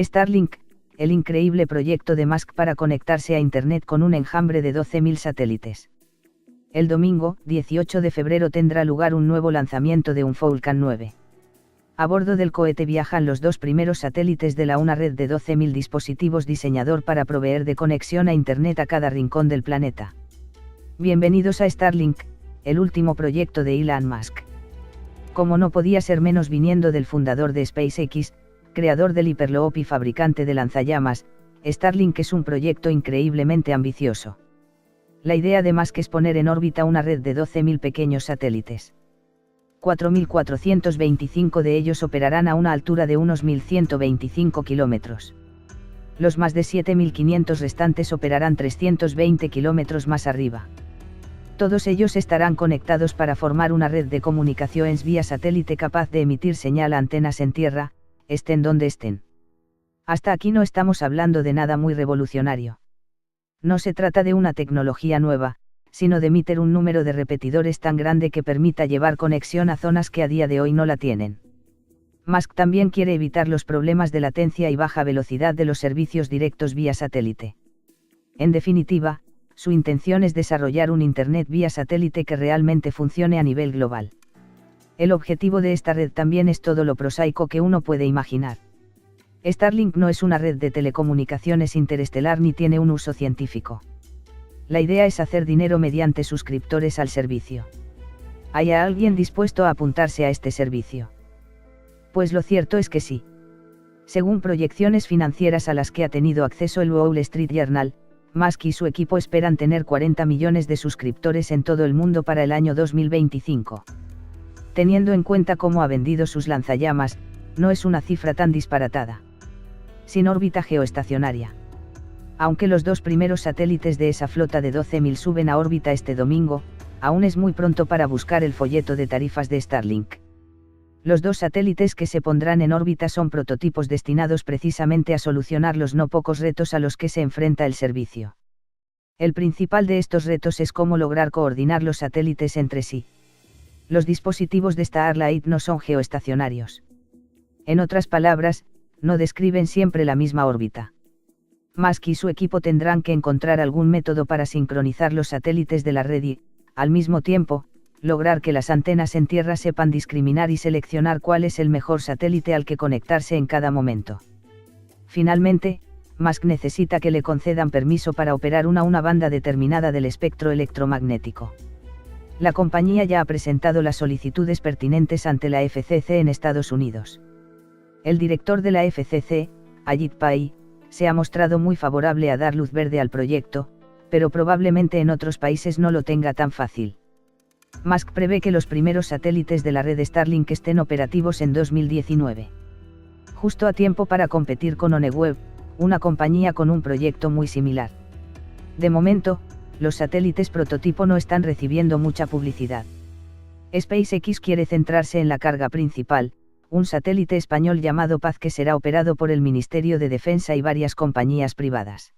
Starlink, el increíble proyecto de Musk para conectarse a Internet con un enjambre de 12.000 satélites. El domingo, 18 de febrero, tendrá lugar un nuevo lanzamiento de un Falcon 9. A bordo del cohete viajan los dos primeros satélites de una red de 12.000 dispositivos diseñador para proveer de conexión a Internet a cada rincón del planeta. Bienvenidos a Starlink, el último proyecto de Elon Musk. Como no podía ser menos viniendo del fundador de SpaceX, creador del Hyperloop y fabricante de lanzallamas, Starlink es un proyecto increíblemente ambicioso. La idea de Musk es poner en órbita una red de 12.000 pequeños satélites. 4.425 de ellos operarán a una altura de unos 1.125 kilómetros. Los más de 7.500 restantes operarán 320 kilómetros más arriba. Todos ellos estarán conectados para formar una red de comunicaciones vía satélite capaz de emitir señal a antenas en tierra, estén donde estén. Hasta aquí no estamos hablando de nada muy revolucionario. No se trata de una tecnología nueva, sino de emitir un número de repetidores tan grande que permita llevar conexión a zonas que a día de hoy no la tienen. Musk también quiere evitar los problemas de latencia y baja velocidad de los servicios directos vía satélite. En definitiva, su intención es desarrollar un Internet vía satélite que realmente funcione a nivel global. El objetivo de esta red también es todo lo prosaico que uno puede imaginar. Starlink no es una red de telecomunicaciones interestelar ni tiene un uso científico. La idea es hacer dinero mediante suscriptores al servicio. ¿Hay alguien dispuesto a apuntarse a este servicio? Pues lo cierto es que sí. Según proyecciones financieras a las que ha tenido acceso el Wall Street Journal, Musk y su equipo esperan tener 40 millones de suscriptores en todo el mundo para el año 2025. Teniendo en cuenta cómo ha vendido sus lanzallamas, no es una cifra tan disparatada. Sin órbita geoestacionaria. Aunque los dos primeros satélites de esa flota de 12.000 suben a órbita este domingo, aún es muy pronto para buscar el folleto de tarifas de Starlink. Los dos satélites que se pondrán en órbita son prototipos destinados precisamente a solucionar los no pocos retos a los que se enfrenta el servicio. El principal de estos retos es cómo lograr coordinar los satélites entre sí. Los dispositivos de Starlink no son geoestacionarios. En otras palabras, no describen siempre la misma órbita. Musk y su equipo tendrán que encontrar algún método para sincronizar los satélites de la red y, al mismo tiempo, lograr que las antenas en tierra sepan discriminar y seleccionar cuál es el mejor satélite al que conectarse en cada momento. Finalmente, Musk necesita que le concedan permiso para operar una banda determinada del espectro electromagnético. La compañía ya ha presentado las solicitudes pertinentes ante la FCC en Estados Unidos. El director de la FCC, Ajit Pai, se ha mostrado muy favorable a dar luz verde al proyecto, pero probablemente en otros países no lo tenga tan fácil. Musk prevé que los primeros satélites de la red Starlink estén operativos en 2019. Justo a tiempo para competir con OneWeb, una compañía con un proyecto muy similar. De momento, los satélites prototipo no están recibiendo mucha publicidad. SpaceX quiere centrarse en la carga principal, un satélite español llamado Paz que será operado por el Ministerio de Defensa y varias compañías privadas.